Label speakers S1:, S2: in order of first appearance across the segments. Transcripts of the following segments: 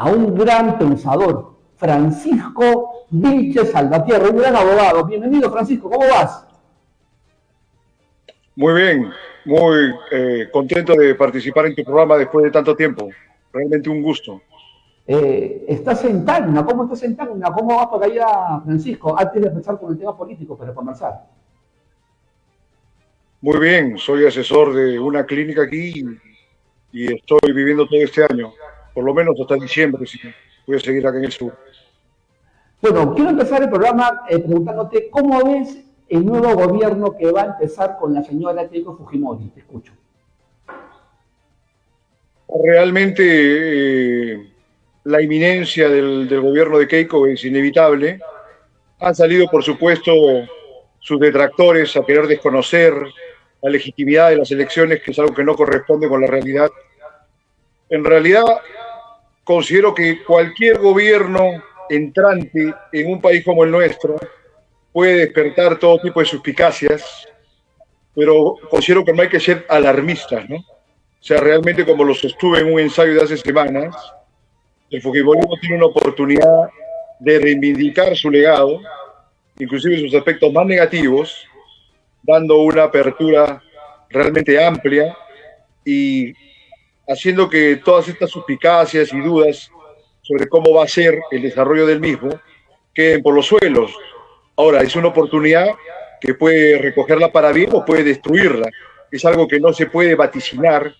S1: a un gran pensador, Francisco Vilches Salvatierra, un gran abogado. Bienvenido, Francisco, ¿cómo vas?
S2: Muy bien, muy contento de participar en tu programa después de tanto tiempo. Realmente un gusto.
S1: Estás en Tacna, ¿cómo estás en Tacna? ¿Cómo va por allá, Francisco? Antes de empezar con el tema político, para conversar.
S2: Muy bien, soy asesor de una clínica aquí y estoy viviendo todo este año, por lo menos hasta diciembre, si voy a seguir acá en el sur.
S1: Bueno, quiero empezar el programa preguntándote cómo ves el nuevo gobierno que va a empezar con la señora Keiko Fujimori. Te escucho.
S2: Realmente la inminencia del gobierno de Keiko es inevitable. Han salido, por supuesto, sus detractores a querer desconocer la legitimidad de las elecciones, que es algo que no corresponde con la realidad. En realidad, considero que cualquier gobierno entrante en un país como el nuestro puede despertar todo tipo de suspicacias, pero considero que no hay que ser alarmistas, ¿no? O sea, realmente, como lo sostuve en un ensayo de hace semanas, el fujimorismo tiene una oportunidad de reivindicar su legado, inclusive sus aspectos más negativos, dando una apertura realmente amplia y haciendo que todas estas suspicacias y dudas sobre cómo va a ser el desarrollo del mismo queden por los suelos. Ahora, es una oportunidad que puede recogerla para bien o puede destruirla. Es algo que no se puede vaticinar,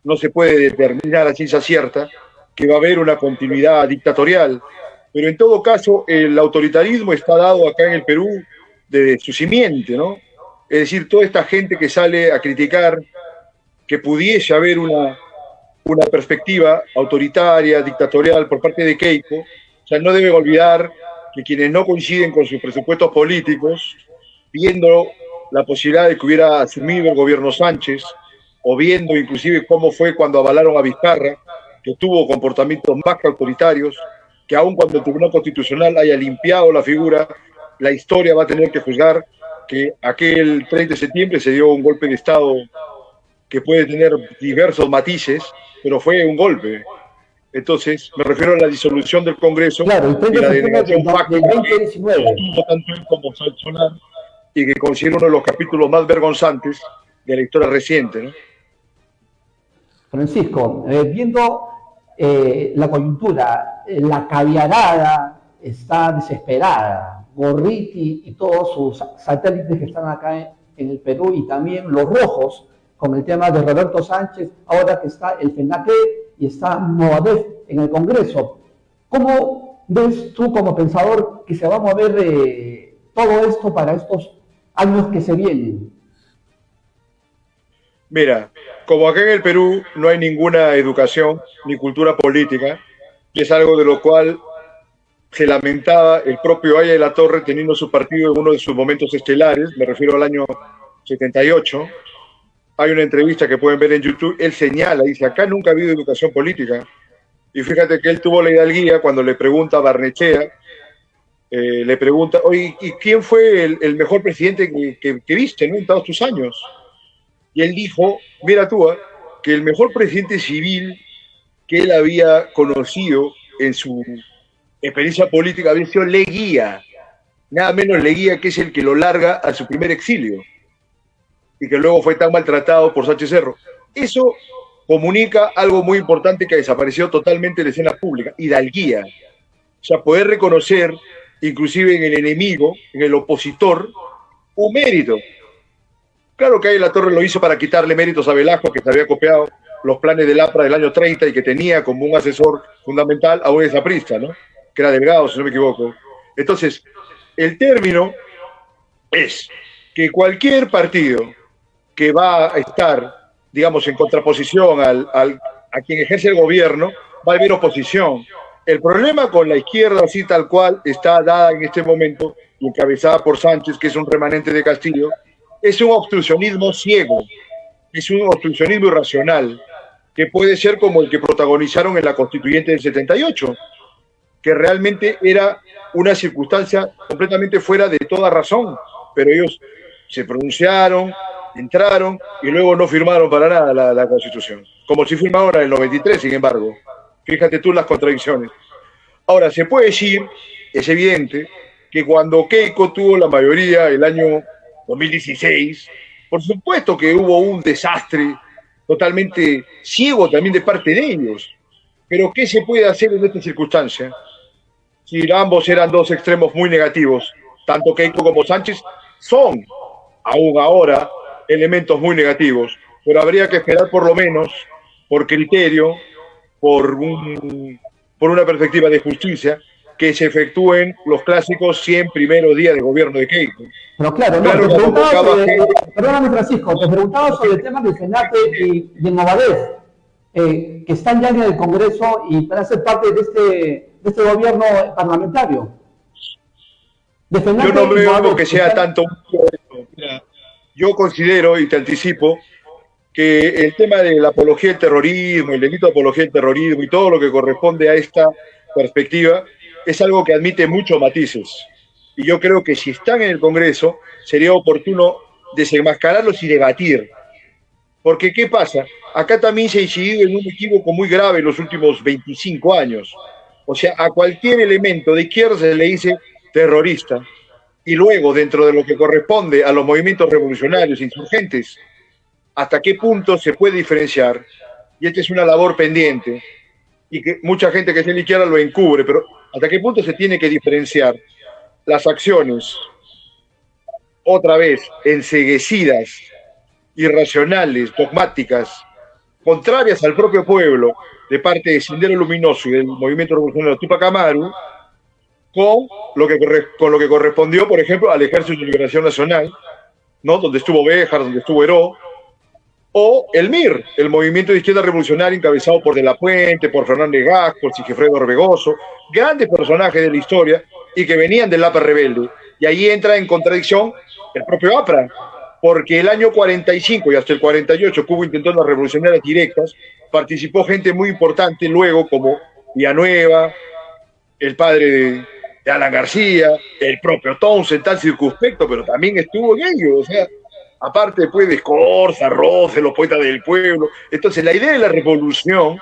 S2: no se puede determinar a ciencia cierta que va a haber una continuidad dictatorial. Pero en todo caso, el autoritarismo está dado acá en el Perú desde su simiente, ¿no? Es decir, toda esta gente que sale a criticar que pudiese haber una perspectiva autoritaria, dictatorial por parte de Keiko, o sea, no deben olvidar que quienes no coinciden con sus presupuestos políticos, viendo la posibilidad de que hubiera asumido el gobierno Sánchez, o viendo inclusive cómo fue cuando avalaron a Vizcarra, que tuvo comportamientos más que autoritarios, que aun cuando el Tribunal Constitucional haya limpiado la figura, la historia va a tener que juzgar que aquel 30 de septiembre se dio un golpe de Estado que puede tener diversos matices, pero fue un golpe. Entonces, me refiero a la disolución del Congreso
S1: Claro, el
S2: y
S1: 30
S2: la
S1: de septiembre
S2: denegación
S1: del
S2: fáctica que
S1: 2019.
S2: sostuvo tanto él como Solar y que considero uno de los capítulos más vergonzantes de la historia reciente, ¿no?
S1: Francisco, viendo la coyuntura, la caviarada está desesperada. Gorriti y todos sus satélites que están acá en el Perú y también los rojos con el tema de Roberto Sánchez, ahora que está el FENACE y está Movadef en el Congreso. ¿Cómo ves tú como pensador que se va a mover todo esto para estos años que se vienen?
S2: Mira, como acá en el Perú no hay ninguna educación ni cultura política, y es algo de lo cual se lamentaba el propio Aya de la Torre teniendo su partido en uno de sus momentos estelares, me refiero al año 78. Hay una entrevista que pueden ver en YouTube, él señala, dice, acá nunca ha habido educación política. Y fíjate que él tuvo la hidalguía cuando le pregunta a Barnechea, le pregunta, oye, ¿y quién fue el mejor presidente que viste, ¿no? En todos tus años? Y él dijo, mira tú, que el mejor presidente civil que él había conocido en su experiencia política había sido Leguía, nada menos Leguía, que es el que lo larga a su primer exilio y que luego fue tan maltratado por Sánchez Cerro. Eso comunica algo muy importante que ha desaparecido totalmente de la escena pública, hidalguía. O sea, poder reconocer, inclusive en el enemigo, en el opositor, un mérito. Claro que ahí la Torre lo hizo para quitarle méritos a Velasco, que se había copiado los planes del APRA del año 30 y que tenía como un asesor fundamental a un desaprista, ¿no? Que era Delgado, si no me equivoco. Entonces, el término es que cualquier partido que va a estar, digamos, en contraposición a quien ejerce el gobierno, va a haber oposición. El problema con la izquierda, así tal cual, está dada en este momento y encabezada por Sánchez, que es un remanente de Castillo, es un obstruccionismo ciego, es un obstruccionismo irracional, que puede ser como el que protagonizaron en la Constituyente del 78, que realmente era una circunstancia completamente fuera de toda razón, pero ellos se pronunciaron, entraron y luego no firmaron para nada la Constitución, como si firmaron en el 93, sin embargo, Fíjate tú las contradicciones. Ahora, se puede decir, es evidente, que cuando Keiko tuvo la mayoría el año 2016, por supuesto que hubo un desastre totalmente ciego también de parte de ellos. Pero ¿qué se puede hacer en esta circunstancia? Si ambos eran dos extremos muy negativos, tanto Keiko como Sánchez son, aún ahora, elementos muy negativos, pero habría que esperar por lo menos, por criterio, por una perspectiva de justicia, que se efectúen los clásicos 100 primeros días de gobierno de Keiko.
S1: Pero claro, no, te preguntaba perdóname Francisco, te preguntaba sobre el tema del FENATE y de Movadef, que están ya en el Congreso y para ser parte de este gobierno parlamentario.
S2: Yo no veo que sea tanto. Mira, yo considero, y te anticipo, que el tema de la apología del terrorismo, el delito de apología del terrorismo y todo lo que corresponde a esta perspectiva es algo que admite muchos matices. Y yo creo que si están en el Congreso sería oportuno desenmascararlos y debatir. Porque ¿qué pasa? Acá también se ha incidido en un equívoco muy grave en los últimos 25 años. O sea, a cualquier elemento de izquierda se le dice terrorista. Y luego, dentro de lo que corresponde a los movimientos revolucionarios, insurgentes, ¿hasta qué punto se puede diferenciar? Y esta es una labor pendiente, y que mucha gente que está en la izquierda lo encubre, pero ¿hasta qué punto se tiene que diferenciar las acciones, otra vez, enceguecidas, irracionales, dogmáticas, contrarias al propio pueblo, de parte de Sendero Luminoso y del movimiento revolucionario Tupac Amaru, con lo que correspondió, por ejemplo, al Ejército de Liberación Nacional, ¿no? Donde estuvo Béjar, donde estuvo Heró, o el MIR, el Movimiento de Izquierda Revolucionaria encabezado por De la Puente, por Fernández Gas, por Sigifredo Orbegoso, grandes personajes de la historia y que venían del APRA rebelde. Y ahí entra en contradicción el propio APRA, porque el año 45 y hasta el 48, que hubo intentos revolucionarias directas, participó gente muy importante luego como Villanueva, el padre de Alan García, el propio Townsend, tan circunspecto, pero también estuvo en ello, o sea, aparte después de Escorza, Roce, los poetas del pueblo. Entonces la idea de la revolución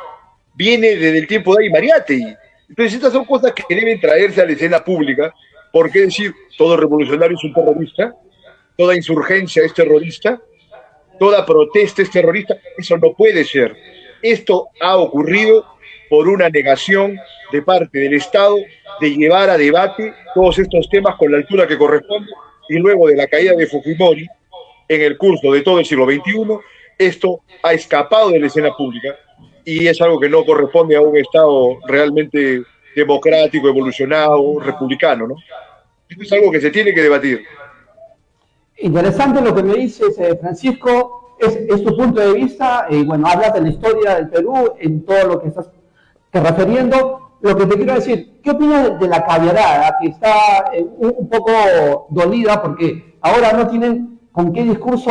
S2: viene desde el tiempo de Aymariategui. Entonces estas son cosas que deben traerse a la escena pública, porque decir todo revolucionario es un terrorista, toda insurgencia es terrorista, toda protesta es terrorista, eso no puede ser. Esto ha ocurrido por una negación de parte del Estado de llevar a debate todos estos temas con la altura que corresponde, y luego de la caída de Fujimori, en el curso de todo el siglo XXI, esto ha escapado de la escena pública y es algo que no corresponde a un Estado realmente democrático, evolucionado, republicano, ¿no? Esto es algo que se tiene que debatir.
S1: Interesante lo que me dices, Francisco, es tu punto de vista, y bueno, hablas de la historia del Perú en todo lo que estás refiriendo. Lo que te quiero decir, ¿qué opinas de la caviarada que está un poco dolida porque ahora no tienen con qué discurso,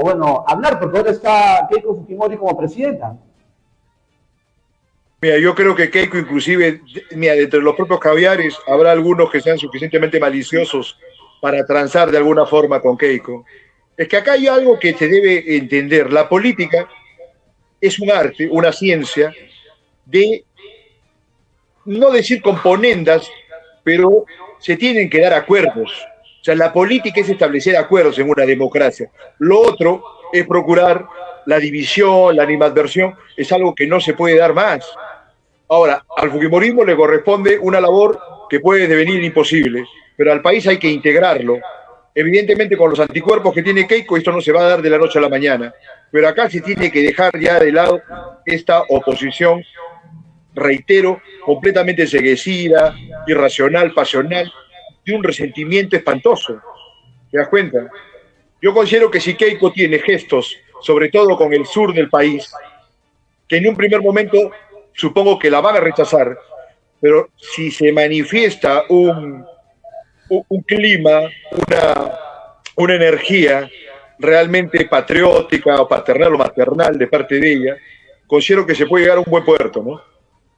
S1: bueno, hablar, porque ahora está Keiko Fujimori como presidenta?
S2: Mira, yo creo que Keiko inclusive, mira, entre los propios caviares habrá algunos que sean suficientemente maliciosos para transar de alguna forma con Keiko. Es que acá hay algo que se debe entender. La política es un arte, una ciencia de, no decir componendas, pero se tienen que dar acuerdos. O sea, la política es establecer acuerdos en una democracia. Lo otro es procurar la división, la animadversión, es algo que no se puede dar más. Ahora, al fujimorismo le corresponde una labor que puede devenir imposible, pero al país hay que integrarlo. Evidentemente, con los anticuerpos que tiene Keiko, esto no se va a dar de la noche a la mañana, pero acá se tiene que dejar ya de lado esta oposición, reitero, completamente enceguecida, irracional, pasional, de un resentimiento espantoso. ¿Te das cuenta? Yo considero que si Keiko tiene gestos, sobre todo con el sur del país, que en un primer momento supongo que la van a rechazar, pero si se manifiesta un clima, una energía realmente patriótica o paternal o maternal de parte de ella, considero que se puede llegar a un buen puerto, ¿no?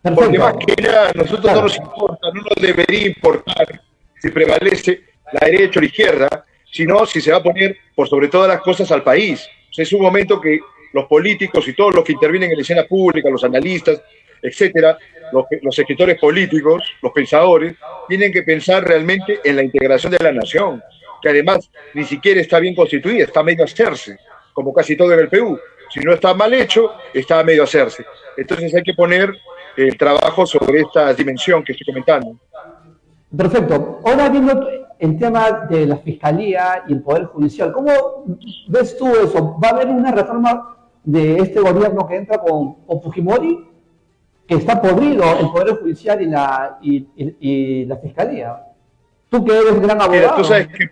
S1: Perfecto.
S2: Porque más que nada, a nosotros no nos importa, no nos debería importar si prevalece la derecha o la izquierda, sino si se va a poner por sobre todas las cosas al país. O sea, es un momento que los políticos y todos los que intervienen en la escena pública, los analistas, etcétera, los escritores políticos, los pensadores, tienen que pensar realmente en la integración de la nación, que además ni siquiera está bien constituida, está medio a hacerse, como casi todo en el Perú. Si no está mal hecho, está medio a hacerse. Entonces hay que poner el trabajo sobre esta dimensión que estoy comentando.
S1: Perfecto. Ahora viendo el tema de la Fiscalía y el Poder Judicial, ¿cómo ves tú eso? ¿Va a haber una reforma de este gobierno que entra con Fujimori? Que está podrido el Poder Judicial y la Fiscalía. Tú que eres gran abogado.
S2: Mira, tú sabes que,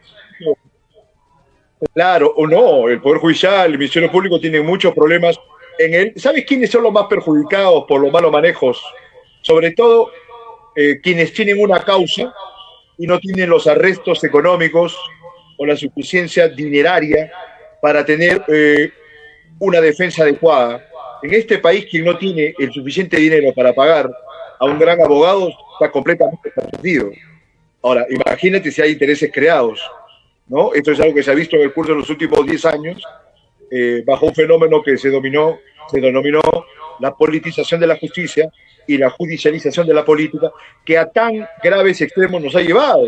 S2: claro o no, el Poder Judicial, el Ministerio Público tienen muchos problemas en él. ¿Sabes quiénes son los más perjudicados por los malos manejos? Sobre todo quienes tienen una causa y no tienen los arrestos económicos o la suficiencia dineraria para tener una defensa adecuada. En este país, quien no tiene el suficiente dinero para pagar a un gran abogado está completamente perdido. Ahora, imagínate si hay intereses creados, ¿no? Esto es algo que se ha visto en el curso de los últimos 10 años, bajo un fenómeno que se denominó la politización de la justicia y la judicialización de la política, que a tan graves extremos nos ha llevado,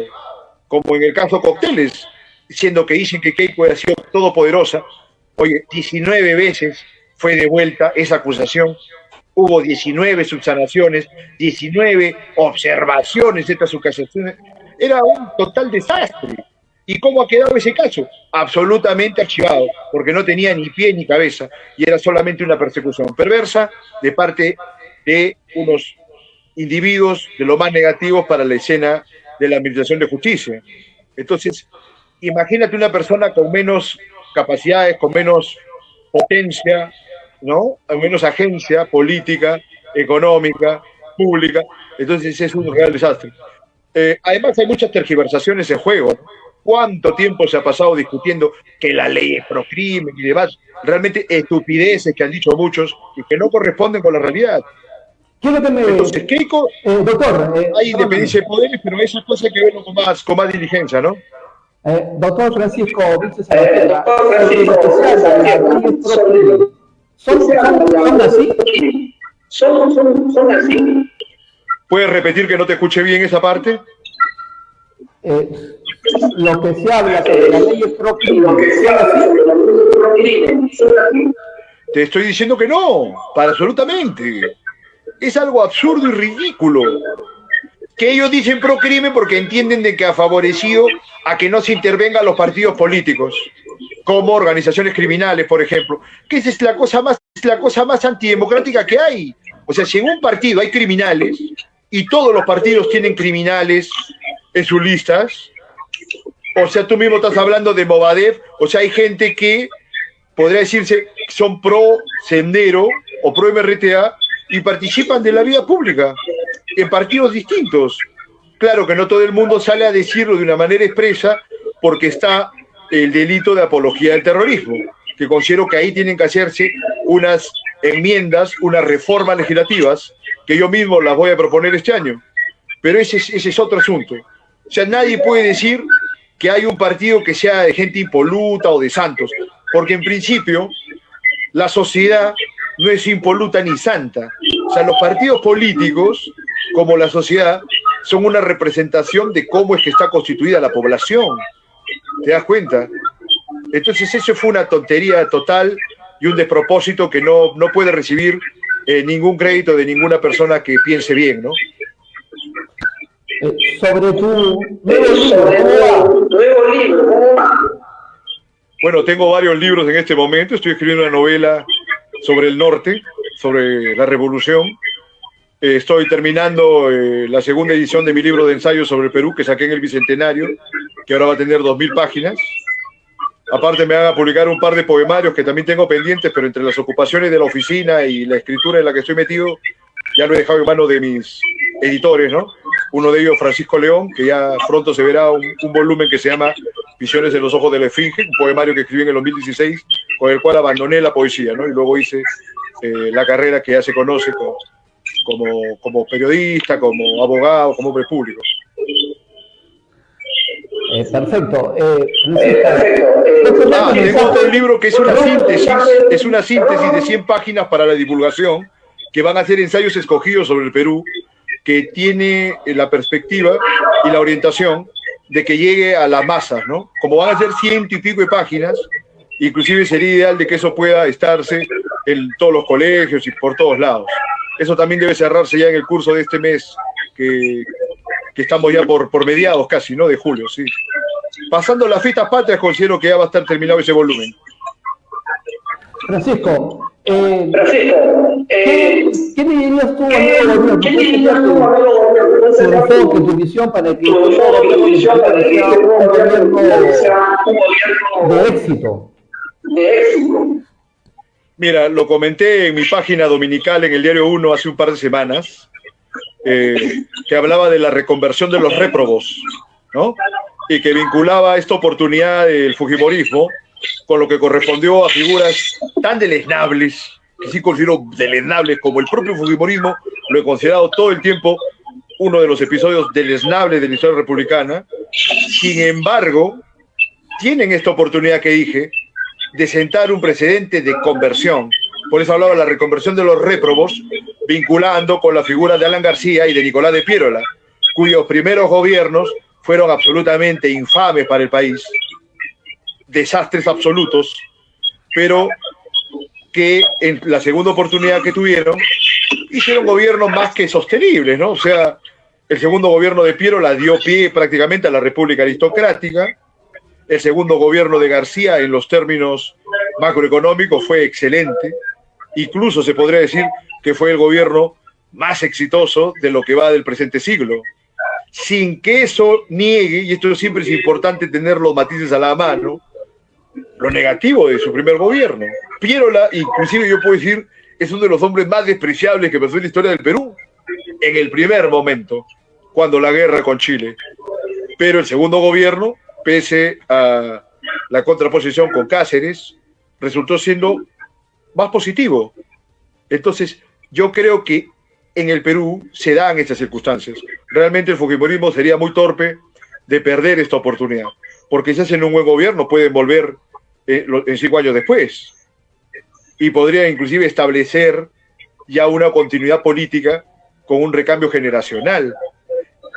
S2: como en el caso Cócteles, siendo que dicen que Keiko ha sido todopoderosa. Oye, 19 veces fue devuelta esa acusación, hubo 19 subsanaciones, 19 observaciones de estas acusaciones, era un total desastre. ¿Y cómo ha quedado ese caso? Absolutamente archivado, porque no tenía ni pie ni cabeza, y era solamente una persecución perversa de parte de unos individuos de lo más negativos para la escena de la administración de justicia. Entonces, imagínate una persona con menos capacidades, con menos potencia, ¿no? Con menos agencia política, económica, pública. Entonces es un real desastre. Además hay muchas tergiversaciones en juego, ¿no? ¿Cuánto tiempo se ha pasado discutiendo que la ley es pro crimen y demás? Realmente estupideces que han dicho muchos y que no corresponden con la realidad.
S1: Quiero que me...
S2: Entonces, Keiko,
S1: doctor,
S2: hay independencia de poderes, pero esa cosa hay que verlo con más diligencia, ¿no?
S1: Doctor Francisco Vilches Salvatierra, ¿son así?
S3: Son así.
S2: ¿Puedes repetir que no te escuché bien esa parte?
S1: Lo que se habla sobre las leyes pro crimen,
S2: te estoy diciendo que no, para absolutamente. Es algo absurdo y ridículo. Que ellos dicen pro crimen porque entienden de que ha favorecido a que no se intervengan los partidos políticos, como organizaciones criminales, por ejemplo, que esa es la cosa más antidemocrática que hay. O sea, si en un partido hay criminales y todos los partidos tienen criminales en sus listas, o sea, tú mismo estás hablando de Movadef, o sea, hay gente que podría decirse son pro Sendero o pro MRTA y participan de la vida pública en partidos distintos. Claro que no todo el mundo sale a decirlo de una manera expresa porque está el delito de apología del terrorismo, que considero que ahí tienen que hacerse unas enmiendas, unas reformas legislativas, que yo mismo las voy a proponer este año. Pero ese es otro asunto. O sea, nadie puede decir que hay un partido que sea de gente impoluta o de santos, porque en principio la sociedad no es impoluta ni santa. O sea, los partidos políticos, como la sociedad, son una representación de cómo es que está constituida la población. ¿Te das cuenta? Entonces eso fue una tontería total y un despropósito que no puede recibir ningún crédito de ninguna persona que piense bien, ¿no?
S1: Sobre tu nuevo libro,
S2: Bueno, tengo varios libros en este momento. Estoy escribiendo una novela sobre el norte, sobre la revolución. Estoy terminando la segunda edición de mi libro de ensayos sobre el Perú, que saqué en el Bicentenario, que ahora va a tener 2000 páginas. Aparte me van a publicar un par de poemarios que también tengo pendientes, pero entre las ocupaciones de la oficina y la escritura en la que estoy metido, ya lo he dejado en manos de mis editores, ¿no? Uno de ellos, Francisco León, que ya pronto se verá un volumen que se llama Visiones de los ojos de la Esfinge, un poemario que escribí en el 2016, con el cual abandoné la poesía, ¿no? Y luego hice la carrera que ya se conoce como periodista, como abogado, como hombre público.
S1: Perfecto.
S2: Tengo otro libro que es una síntesis de 100 páginas para la divulgación, que van a ser ensayos escogidos sobre el Perú, que tiene la perspectiva y la orientación de que llegue a las masas, ¿no? Como van a ser 100 y pico de páginas, inclusive sería ideal de que eso pueda estarse en todos los colegios y por todos lados. Eso también debe cerrarse ya en el curso de este mes, que estamos ya por mediados casi, ¿no? De julio, sí. Pasando las fiestas patrias, considero que ya va a estar terminado ese volumen.
S1: Francisco, ¿qué le dirías tú al nuevo gobierno? Tu enfoque, tu visión para que el nuevo gobierno sea un gobierno de éxito.
S2: Mira, lo comenté en mi página dominical en el Diario 1 hace un par de semanas, que hablaba de la reconversión de los réprobos, ¿no? Y que vinculaba esta oportunidad del fujimorismo con lo que correspondió a figuras tan deleznables, que sí considero deleznables, como el propio fujimorismo, lo he considerado todo el tiempo uno de los episodios deleznables de la historia republicana. Sin embargo, tienen esta oportunidad que dije de sentar un precedente de conversión. Por eso hablaba de la reconversión de los réprobos, vinculando con la figura de Alan García y de Nicolás de Piérola, cuyos primeros gobiernos fueron absolutamente infames para el país, desastres absolutos, pero que en la segunda oportunidad que tuvieron, hicieron gobiernos más que sostenibles, ¿no? O sea, el segundo gobierno de Piérola dio pie prácticamente a la República Aristocrática. El segundo gobierno de García, en los términos macroeconómicos, fue excelente. Incluso se podría decir que fue el gobierno más exitoso de lo que va del presente siglo. Sin que eso niegue, y esto siempre es importante tener los matices a la mano, lo negativo de su primer gobierno. Piérola, inclusive yo puedo decir, es uno de los hombres más despreciables que pasó en la historia del Perú, en el primer momento, cuando la guerra con Chile. Pero el segundo gobierno, pese a la contraposición con Cáceres, resultó siendo más positivo. Entonces, yo creo que en el Perú se dan estas circunstancias. Realmente el fujimorismo sería muy torpe de perder esta oportunidad, porque si hacen un buen gobierno pueden volver en 5 años después y podría inclusive establecer ya una continuidad política con un recambio generacional.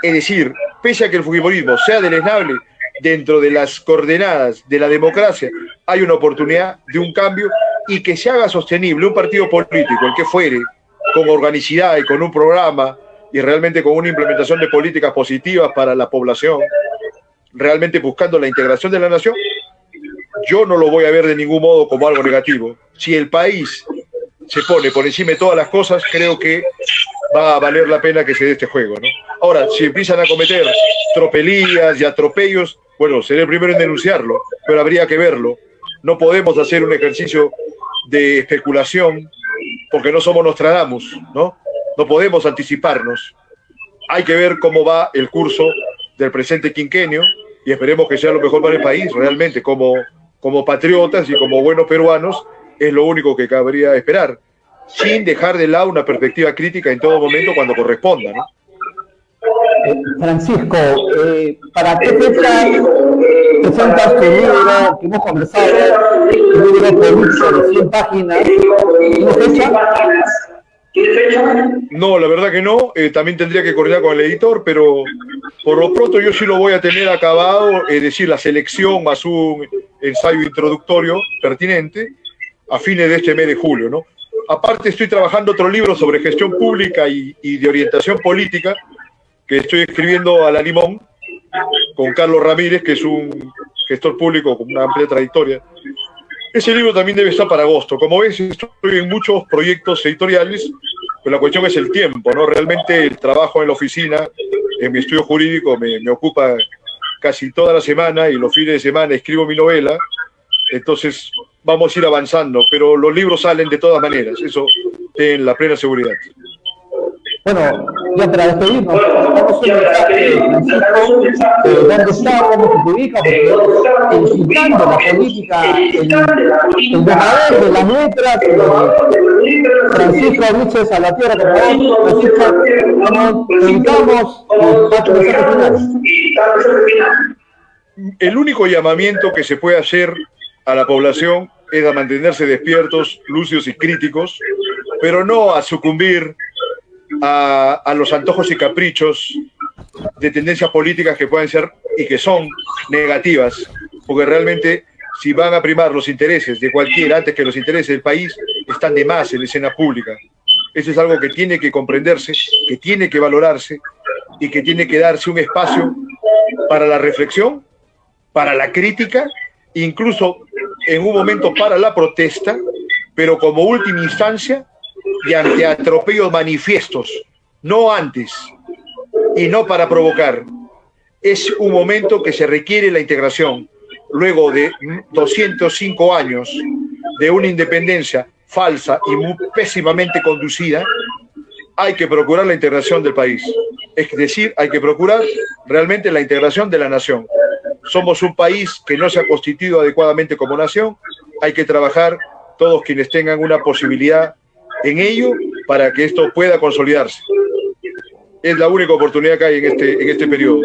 S2: Es decir, pese a que el fujimorismo sea deleznable, dentro de las coordenadas de la democracia hay una oportunidad de un cambio y que se haga sostenible un partido político, el que fuere, con organicidad y con un programa y realmente con una implementación de políticas positivas para la población, realmente buscando la integración de la nación. Yo no lo voy a ver de ningún modo como algo negativo. Si el país se pone por encima de todas las cosas, creo que va a valer la pena que se dé este juego, ¿no? Ahora, si empiezan a cometer tropelías y atropellos, bueno, seré el primero en denunciarlo, pero habría que verlo. No podemos hacer un ejercicio de especulación porque no somos Nostradamus, ¿no? No podemos anticiparnos. Hay que ver cómo va el curso del presente quinquenio y esperemos que sea lo mejor para el país, realmente, como patriotas y como buenos peruanos, es lo único que cabría esperar, sin dejar de lado una perspectiva crítica en todo momento cuando corresponda, ¿no?
S1: Francisco, ¿para qué fecha presentas tu libro que hemos conversado, tu libro político de 100 páginas? ¿Tiene fecha?
S2: No, la verdad que no. También tendría que coordinar con el editor, pero por lo pronto yo sí lo voy a tener acabado, es decir, la selección más un ensayo introductorio pertinente a fines de este mes de julio, ¿no? Aparte estoy trabajando otro libro sobre gestión pública y de orientación política que estoy escribiendo a la limón con Carlos Ramírez, que es un gestor público con una amplia trayectoria. Ese libro también debe estar para agosto. Como ves, estoy en muchos proyectos editoriales, pero la cuestión es el tiempo, ¿no? Realmente el trabajo en la oficina, en mi estudio jurídico, me ocupa casi toda la semana y los fines de semana escribo mi novela. Entonces vamos a ir avanzando, pero los libros salen de todas maneras, eso ten la plena seguridad.
S1: Bueno, ya para despedirnos, damos un mensaje, Francisco, ¿dónde está, cómo se publica? Porque incitando la política, el borrador de las letras, Francisco Vilches a la tierra, por favor. Francisco, nos dedicamos a tu mensaje final.
S2: El único llamamiento que se puede hacer a la población es a mantenerse despiertos, lúcidos y críticos pero no a sucumbir a los antojos y caprichos de tendencias políticas que pueden ser y que son negativas, porque realmente si van a primar los intereses de cualquiera antes que los intereses del país, están de más en la escena pública. Eso es algo que tiene que comprenderse, que tiene que valorarse y que tiene que darse un espacio para la reflexión, para la crítica, incluso en un momento para la protesta, pero como última instancia y ante atropellos manifiestos, no antes y no para provocar. Es un momento que se requiere la integración. Luego de 205 años de una independencia falsa y muy pésimamente conducida, hay que procurar la integración del país. Es decir, hay que procurar realmente la integración de la nación. Somos un país que no se ha constituido adecuadamente como nación. Hay que trabajar todos quienes tengan una posibilidad en ello para que esto pueda consolidarse. Es la única oportunidad que hay en este periodo.